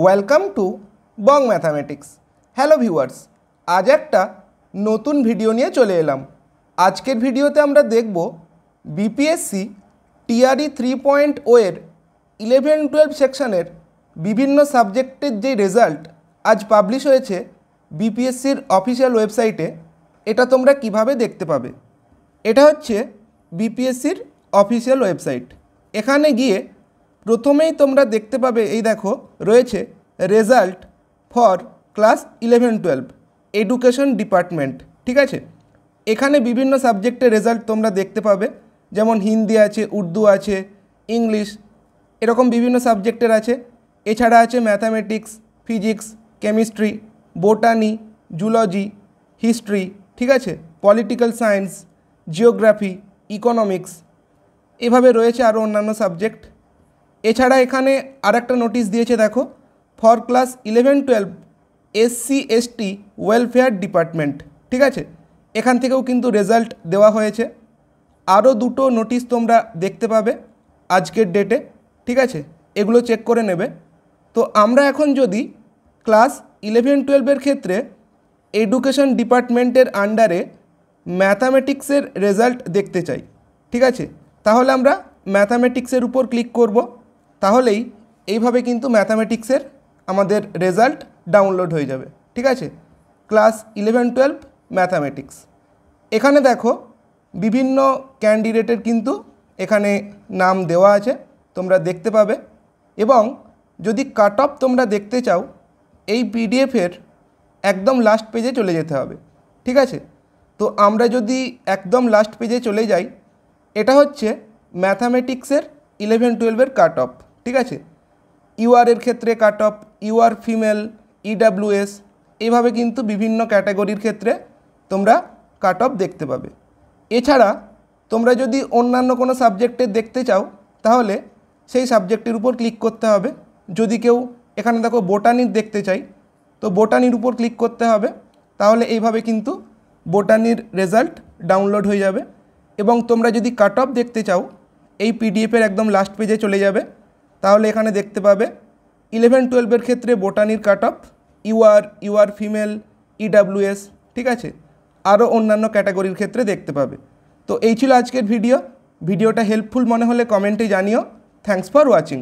Welcome to Bong mathematics. Hello viewers, আজ একটা নতুন ভিডিও নিয়ে চলে এলাম। আজকের ভিডিওতে আমরা দেখব বিপিএসসি টিআরই 3.0 এর 11-12 সেকশনের বিভিন্ন সাবজেক্টের যে রেজাল্ট আজ পাবলিশ হয়েছে বিপিএসসির অফিসিয়াল ওয়েবসাইটে, এটা তোমরা কিভাবে দেখতে পাবে। এটা হচ্ছে বিপিএসসির অফিসিয়াল ওয়েবসাইট। এখানে গিয়ে প্রথমেই তোমরা দেখতে পাবে, এই দেখো রয়েছে result for class 11-12 education department. ঠিক আছে, এখানে বিভিন্ন সাবজেক্টের রেজাল্ট তোমরা দেখতে পাবে, যেমন হিন্দি আছে, উর্দু আছে, ইংলিশ, এরকম বিভিন্ন সাবজেক্টের আছে। এছাড়া আছে mathematics, physics, chemistry, botany, zoology, history, ঠিক আছে, পলিটিক্যাল সায়েন্স, জিওগ্রাফি, ইকোনমিক্স, এভাবে রয়েছে আরও অন্যান্য সাবজেক্ট। এছাড়া এখানে আরেকটা নোটিশ দিয়েছে, দেখো, for class 11-12 SC ST welfare department. ঠিক আছে, এখান থেকেও কিন্তু রেজাল্ট দেওয়া হয়েছে। আরও দুটো নোটিশ তোমরা দেখতে পাবে আজকের ডেটে। ঠিক আছে, এগুলো চেক করে নেবে। তো আমরা এখন যদি ক্লাস 11-12 ক্ষেত্রে এডুকেশন ডিপার্টমেন্টের আন্ডারে ম্যাথামেটিক্সের রেজাল্ট দেখতে চাই, ঠিক আছে, তাহলে আমরা ম্যাথামেটিক্সের উপর ক্লিক করব। তাহলেই এইভাবে কিন্তু ম্যাথামেটিক্সের আমাদের রেজাল্ট ডাউনলোড হয়ে যাবে। ঠিক আছে, ক্লাস 11-12 ম্যাথামেটিক্স। এখানে দেখো বিভিন্ন ক্যান্ডিডেটের কিন্তু এখানে নাম দেওয়া আছে, তোমরা দেখতে পাবে। এবং যদি কাট অফ তোমরা দেখতে চাও, এই পিডিএফের একদম লাস্ট পেজে চলে যেতে হবে। ঠিক আছে, তো আমরা যদি একদম লাস্ট পেজে চলে যাই, এটা হচ্ছে ম্যাথামেটিক্সের 11-12 কাট অফ। ঠিক আছে, ইউআরের ক্ষেত্রে cut off, UR female, EWS, এইভাবে কিন্তু বিভিন্ন ক্যাটাগরির ক্ষেত্রে তোমরা কাট অফ দেখতে পাবে। এছাড়া তোমরা যদি অন্যান্য কোনো সাবজেক্টের দেখতে চাও, তাহলে সেই সাবজেক্টের উপর ক্লিক করতে হবে। যদি কেউ এখানে দেখো বোটানির দেখতে চাই, তো বোটানির উপর ক্লিক করতে হবে। তাহলে এইভাবে কিন্তু বোটানির রেজাল্ট ডাউনলোড হয়ে যাবে। এবং তোমরা যদি কাট অফ দেখতে চাও, এই পিডিএফের একদম লাস্ট পেজে চলে যাবে। তাহলে এখানে দেখতে পাবে 11-12 ক্ষেত্রে বোটানির cut off, UR female, EWS, ঠিক আছে, আরও অন্যান্য ক্যাটাগরির ক্ষেত্রে দেখতে পাবে। তো এই ছিল আজকের ভিডিওটা হেল্পফুল মনে হলে কমেন্টে জানিও। Thanks for watching.